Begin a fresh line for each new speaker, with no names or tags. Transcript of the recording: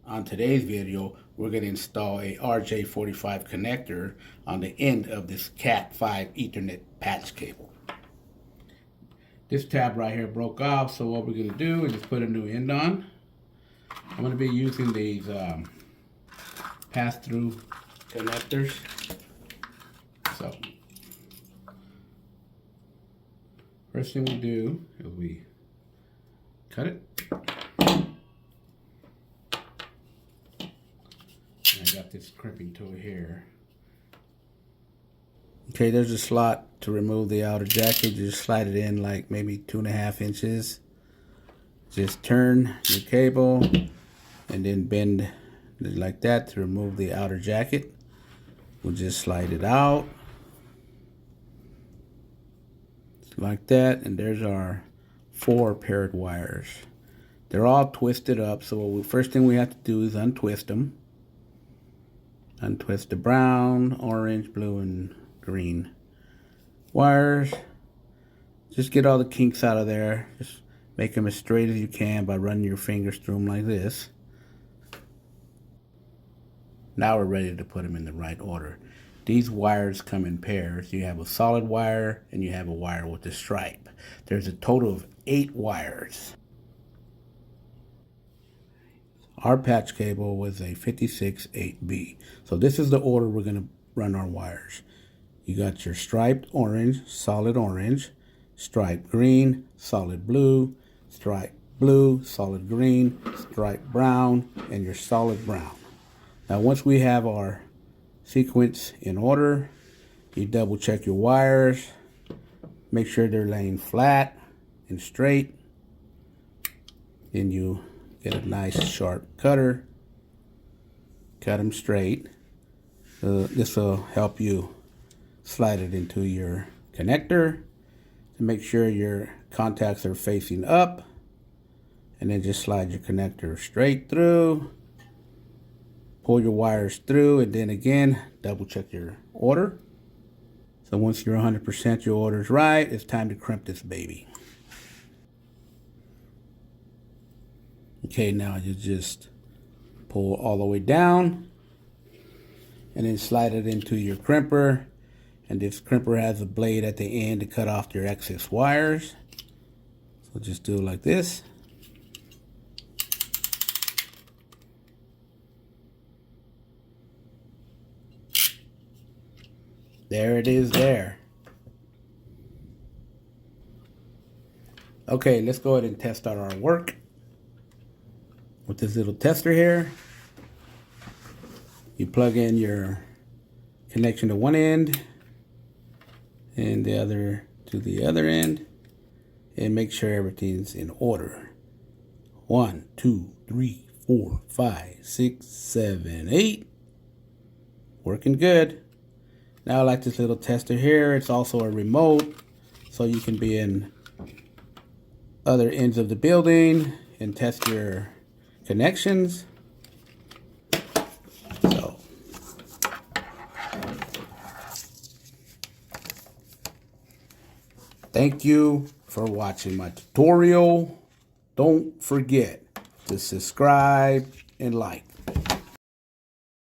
On today's video, we're going to install a RJ45 connector on the end of this Cat5 Ethernet patch cable. This tab right here broke off, so what we're going to do is just put a new end on. I'm going to be using these pass-through connectors. So, first thing we do is we cut it. I got this crimping tool here. Okay, there's a slot to remove the outer jacket. You just slide it in like maybe 2.5 inches. Just turn your cable and then bend it like that to remove the outer jacket. We'll just slide it out like that, and there's our 4 paired wires. They're all twisted up, so first thing we have to do is untwist them. Untwist the brown, orange, blue, and green wires. Just get all the kinks out of there. Just make them as straight as you can by running your fingers through them like this. Now we're ready to put them in the right order. These wires come in pairs. You have a solid wire and you have a wire with a stripe. There's a total of 8 wires. Our patch cable was a 56-8B. So this is the order we're going to run our wires. You got your striped orange, solid orange, striped green, solid blue, striped blue, solid green, striped brown, and your solid brown. Now once we have our sequence in order, you double check your wires, make sure they're laying flat and straight. Then you get a nice sharp cutter, cut them straight. This will help you slide it into your connector to make sure your contacts are facing up, and then just slide your connector straight through. Pull your wires through, and then again double check your order. So once you're 100% your order's right, it's time to crimp this baby. Okay, now you just pull all the way down and then slide it into your crimper. And this crimper has a blade at the end to cut off your excess wires. So just do it like this. There it is there. Okay, let's go ahead and test out our work with this little tester here. You plug in your connection to one end and the other to the other end, and make sure everything's in order. 1, 2, 3, 4, 5, 6, 7, 8. Working good. Now I like this little tester here. It's also a remote, so you can be in other ends of the building and test your connections. So thank you for watching my tutorial. Don't forget to subscribe and like.